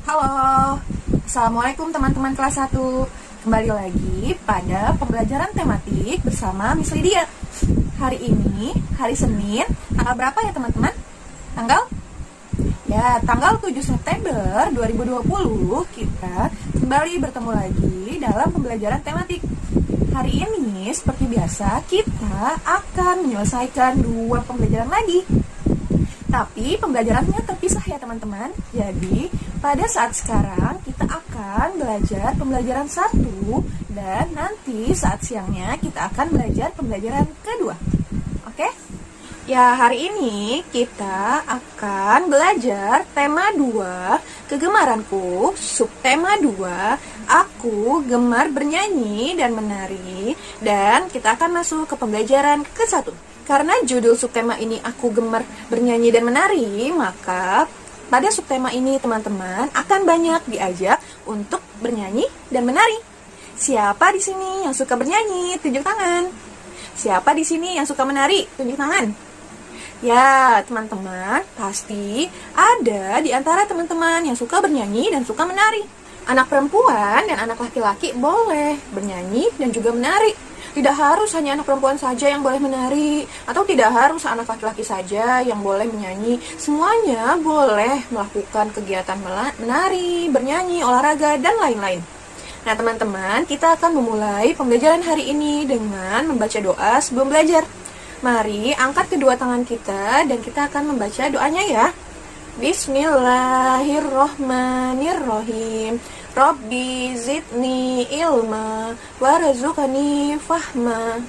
Halo, Assalamualaikum teman-teman kelas 1. Kembali lagi pada pembelajaran tematik bersama Miss Lydia. Hari ini, hari Senin, tanggal berapa ya teman-teman? Tanggal 7 September 2020 kita kembali bertemu lagi dalam pembelajaran tematik. Hari ini, seperti biasa, kita akan menyelesaikan 2 pembelajaran lagi. Tapi pembelajarannya terpisah ya teman-teman. Jadi pada saat sekarang kita akan belajar pembelajaran 1 dan nanti saat siangnya kita akan belajar pembelajaran kedua. Oke? Ya, hari ini kita akan belajar tema 2, kegemaranku, subtema 2, aku gemar bernyanyi dan menari, dan kita akan masuk ke pembelajaran ke-1. Karena judul subtema ini aku gemar bernyanyi dan menari, maka pada subtema ini teman-teman akan banyak diajak untuk bernyanyi dan menari. Siapa di sini yang suka bernyanyi? Tunjuk tangan. Siapa di sini yang suka menari? Tunjuk tangan. Ya, teman-teman, pasti ada di antara teman-teman yang suka bernyanyi dan suka menari. Anak perempuan dan anak laki-laki boleh bernyanyi dan juga menari. Tidak harus hanya anak perempuan saja yang boleh menari, atau tidak harus anak laki-laki saja yang boleh menyanyi. Semuanya boleh melakukan kegiatan menari, bernyanyi, olahraga, dan lain-lain. Nah teman-teman, kita akan memulai pembelajaran hari ini dengan membaca doa sebelum belajar. Mari angkat kedua tangan kita dan kita akan membaca doanya ya. Bismillahirrohmanirrohim. Rabbi zidni ilma warzuqni fahma.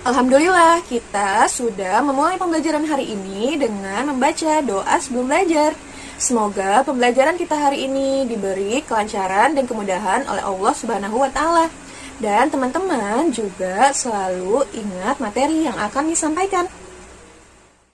Alhamdulillah, kita sudah memulai pembelajaran hari ini dengan membaca doa sebelum belajar. Semoga pembelajaran kita hari ini diberi kelancaran dan kemudahan oleh Allah Subhanahu wa Ta'ala. Dan teman-teman juga selalu ingat materi yang akan disampaikan.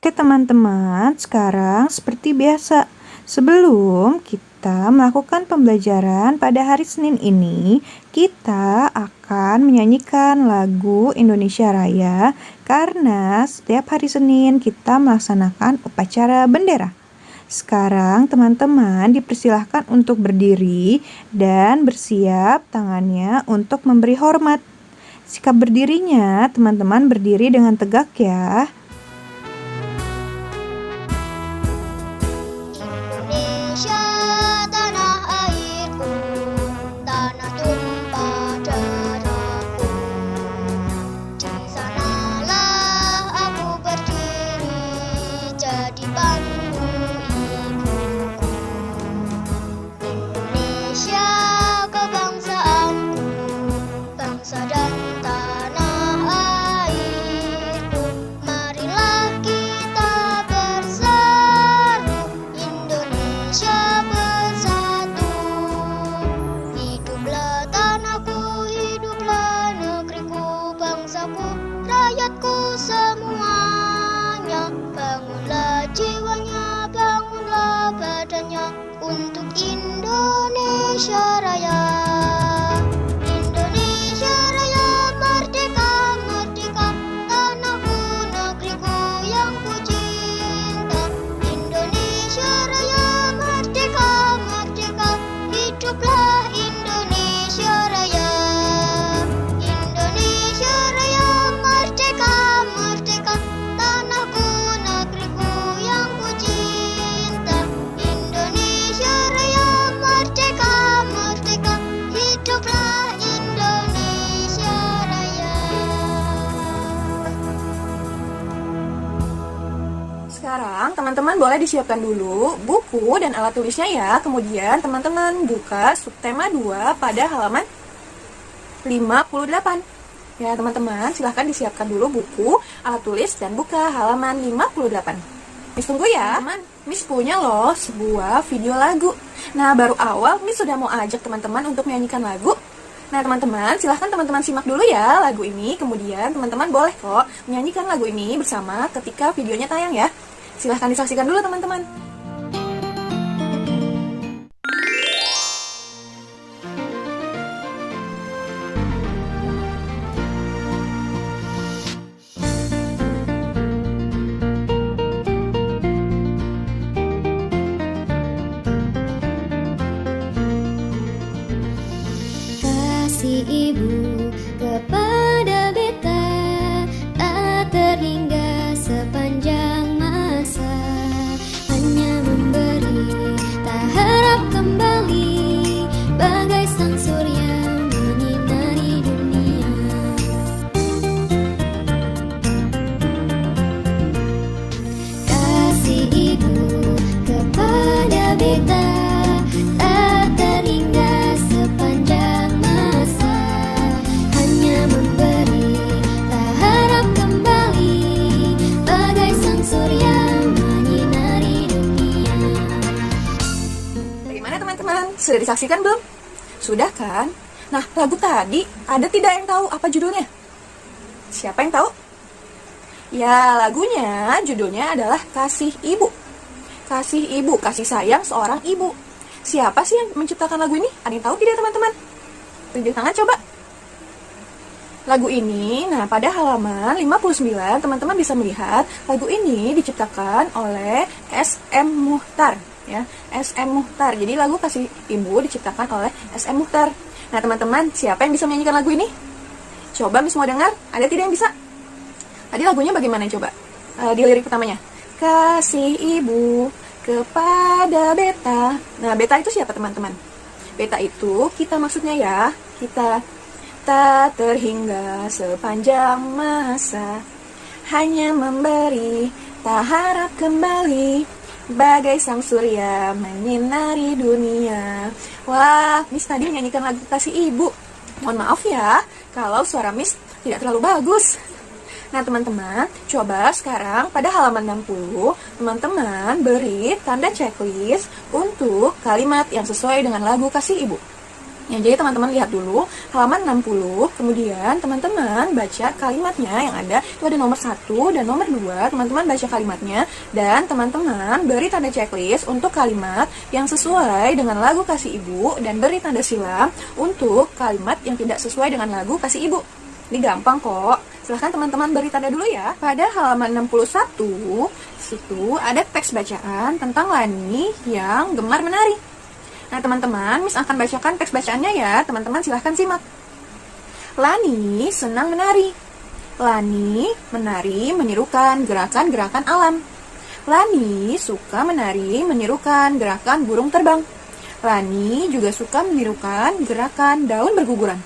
Oke teman-teman, sekarang seperti biasa, sebelum kita melakukan pembelajaran pada hari Senin ini, kita akan menyanyikan lagu Indonesia Raya karena setiap hari Senin kita melaksanakan upacara bendera. Sekarang teman-teman dipersilahkan untuk berdiri dan bersiap tangannya untuk memberi hormat. Sikap berdirinya, teman-teman berdiri dengan tegak ya. Untuk Indonesia Raya. Indonesia Raya merdeka, merdeka, tanahku, negeriku yang ku cinta. Indonesia Raya merdeka, merdeka, hiduplah Indonesia Raya. Indonesia Raya merdeka, merdeka, tanahku, negeriku yang ku cinta. Indonesia Raya merdeka, merdeka, hiduplah Indonesia Raya. Sekarang teman-teman boleh disiapkan dulu buku dan alat tulisnya ya. Kemudian teman-teman buka subtema 2 pada halaman 58. Ya teman-teman, silahkan disiapkan dulu buku, alat tulis, dan buka halaman 58. Miss tunggu ya. Teman, Miss punya loh sebuah video lagu. Nah, baru awal Miss sudah mau ajak teman-teman untuk menyanyikan lagu. Nah, teman-teman, silahkan teman-teman simak dulu ya lagu ini. Kemudian teman-teman boleh kok menyanyikan lagu ini bersama ketika videonya tayang ya. Silahkan disaksikan dulu teman-teman. surya menyinari dunia. Bagaimana teman-teman? Sudah disaksikan belum? Sudah kan? Nah, lagu tadi ada tidak yang tahu apa judulnya? Siapa yang tahu? Ya, lagunya judulnya adalah Kasih Ibu. Kasih Ibu, kasih sayang seorang ibu. Siapa sih yang menciptakan lagu ini? Ada yang tahu tidak teman-teman? Tunjuk tangan coba. Lagu ini, nah pada halaman 59 teman-teman bisa melihat lagu ini diciptakan oleh S.M. Muchtar, ya. S.M. Muchtar. Jadi lagu Kasih Ibu diciptakan oleh S.M. Muchtar. Nah teman-teman, siapa yang bisa menyanyikan lagu ini? Coba Miss mau dengar, ada tidak yang bisa? Tadi lagunya bagaimana coba? Di lirik pertamanya. Kasih ibu kepada beta. Nah, beta itu siapa teman-teman? Beta itu kita maksudnya ya. Kita tak terhingga sepanjang masa, hanya memberi, tak harap kembali, bagai sang surya menyinari dunia. Wah, Miss tadi menyanyikan lagu Kasih Ibu. Mohon maaf ya, kalau suara Miss tidak terlalu bagus. Nah teman-teman, coba sekarang pada halaman 60, teman-teman beri tanda checklist untuk kalimat yang sesuai dengan lagu Kasih Ibu. Ya, jadi teman-teman lihat dulu halaman 60, kemudian teman-teman baca kalimatnya yang ada, itu ada nomor 1 dan nomor 2, teman-teman baca kalimatnya, dan teman-teman beri tanda checklist untuk kalimat yang sesuai dengan lagu Kasih Ibu, dan beri tanda silang untuk kalimat yang tidak sesuai dengan lagu Kasih Ibu. Ini gampang kok. Silahkan teman-teman beri tanda dulu ya. Pada halaman 61, situ ada teks bacaan tentang Lani yang gemar menari. Nah teman-teman, Miss akan bacakan teks bacaannya ya. Teman-teman silahkan simak. Lani senang menari. Lani menari menyerukan gerakan-gerakan alam. Lani suka menari menyerukan gerakan burung terbang. Lani juga suka menirukan gerakan daun berguguran.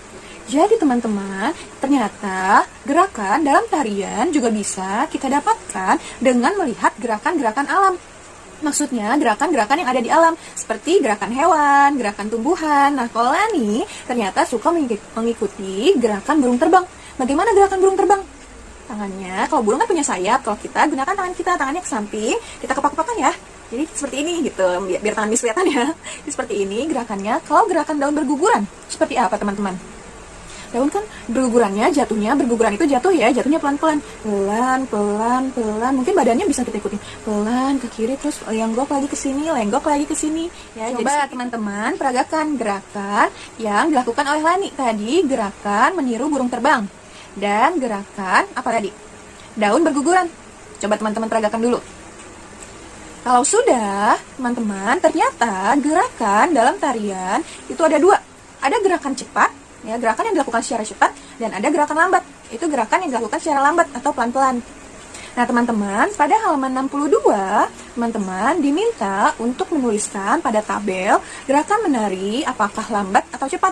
Jadi teman-teman, ternyata gerakan dalam tarian juga bisa kita dapatkan dengan melihat gerakan-gerakan alam. Maksudnya gerakan-gerakan yang ada di alam, seperti gerakan hewan, gerakan tumbuhan. Nah, kalau Lani ternyata suka mengikuti gerakan burung terbang. Bagaimana gerakan burung terbang? Tangannya, kalau burung kan punya sayap, kalau kita gunakan tangan kita, tangannya ke samping, kita kepak-kepakan ya. Jadi seperti ini gitu, biar tangan Miss kelihatan ya. Jadi seperti ini gerakannya. Kalau gerakan daun berguguran, seperti apa teman-teman? Daun kan bergugurannya, berguguran itu jatuh ya, jatuhnya pelan-pelan, pelan, mungkin badannya bisa kita ikutin, pelan ke kiri, terus lenggok lagi ke sini, ya. Coba teman-teman peragakan gerakan yang dilakukan oleh Lani tadi, gerakan meniru burung terbang, dan gerakan apa tadi? Daun berguguran. Coba teman-teman peragakan dulu. Kalau sudah, teman-teman, ternyata gerakan dalam tarian itu ada dua, ada gerakan cepat, ya, gerakan yang dilakukan secara cepat, dan ada gerakan lambat. Itu gerakan yang dilakukan secara lambat atau pelan-pelan. Nah teman-teman, pada halaman 62, teman-teman diminta untuk menuliskan pada tabel gerakan menari apakah lambat atau cepat.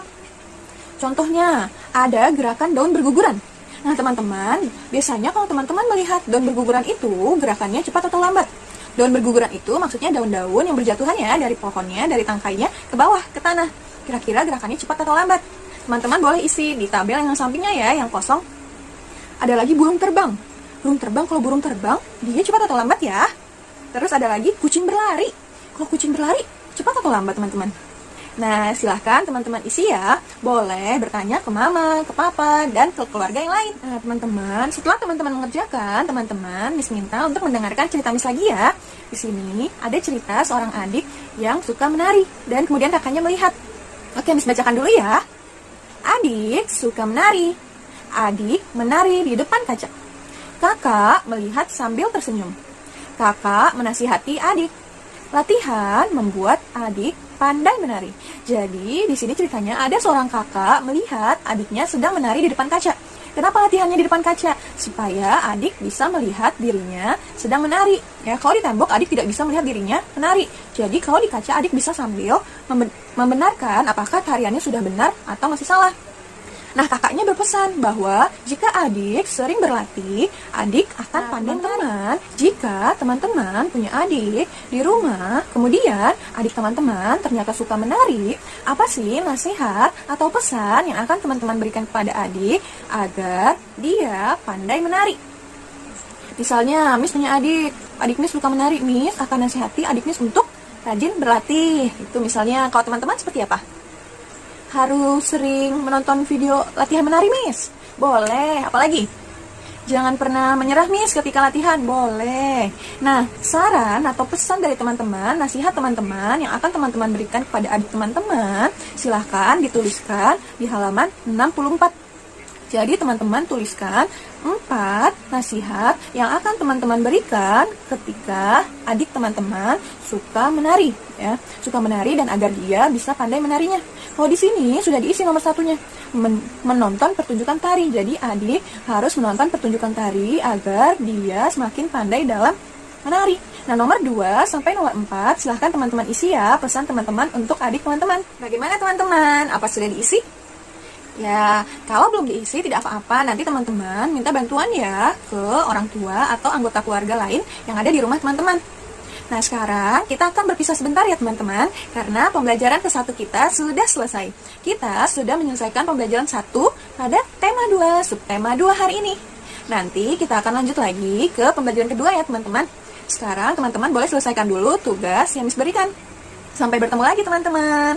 Contohnya, ada gerakan daun berguguran. Nah teman-teman, biasanya kalau teman-teman melihat daun berguguran itu, gerakannya cepat atau lambat? Daun berguguran itu maksudnya daun-daun yang berjatuhan ya, dari pohonnya, dari tangkainya ke bawah, ke tanah. Kira-kira gerakannya cepat atau lambat? Teman-teman boleh isi di tabel yang sampingnya ya, yang kosong. Ada lagi burung terbang. Burung terbang, kalau burung terbang, dia cepat atau lambat ya? Terus ada lagi kucing berlari. Kalau kucing berlari, cepat atau lambat teman-teman? Nah, silahkan teman-teman isi ya. Boleh bertanya ke mama, ke papa, dan ke keluarga yang lain. Nah, teman-teman, setelah teman-teman mengerjakan, teman-teman Miss minta untuk mendengarkan cerita Miss lagi ya. Di sini ada cerita seorang adik yang suka menari, dan kemudian kakaknya melihat. Oke, Miss bacakan dulu ya. Adik suka menari. Adik menari di depan kaca. Kakak melihat sambil tersenyum. Kakak menasihati adik. Latihan membuat adik pandai menari. Jadi di sini ceritanya ada seorang kakak melihat adiknya sedang menari di depan kaca. Kenapa latihannya di depan kaca? Supaya adik bisa melihat dirinya sedang menari. Ya, kalau di tembok adik tidak bisa melihat dirinya menari. Jadi kalau di kaca adik bisa sambil membenarkan apakah tariannya sudah benar atau masih salah. Nah, kakaknya berpesan bahwa jika adik sering berlatih, adik akan pandai menari. Jika teman-teman punya adik di rumah, kemudian adik teman-teman ternyata suka menari, apa sih nasihat atau pesan yang akan teman-teman berikan kepada adik agar dia pandai menari? Misalnya, Miss punya adik Miss suka menari, Miss akan nasihati adik Miss untuk rajin berlatih. Itu misalnya, kalau teman-teman seperti apa? Harus sering menonton video latihan menari, Miss? Boleh, apalagi? Jangan pernah menyerah, Miss, ketika latihan. Boleh. Nah, saran atau pesan dari teman-teman, nasihat teman-teman yang akan teman-teman berikan kepada adik teman-teman, silahkan dituliskan di halaman 64. Jadi teman-teman tuliskan 4 nasihat yang akan teman-teman berikan ketika adik teman-teman suka menari, ya, suka menari dan agar dia bisa pandai menarinya. Kalau di sini sudah diisi nomor satunya, menonton pertunjukan tari. Jadi adik harus menonton pertunjukan tari agar dia semakin pandai dalam menari. Nah, nomor 2 sampai nomor 4 silahkan teman-teman isi ya pesan teman-teman untuk adik teman-teman. Bagaimana teman-teman? Apa sudah diisi? Ya, kalau belum diisi tidak apa-apa, nanti teman-teman minta bantuan ya ke orang tua atau anggota keluarga lain yang ada di rumah teman-teman. Nah, sekarang kita akan berpisah sebentar ya teman-teman, karena pembelajaran ke-1 kita sudah selesai. Kita sudah menyelesaikan pembelajaran 1 pada tema 2, subtema 2 hari ini. Nanti kita akan lanjut lagi ke pembelajaran kedua ya teman-teman. Sekarang teman-teman boleh selesaikan dulu tugas yang Miss berikan. Sampai bertemu lagi teman-teman.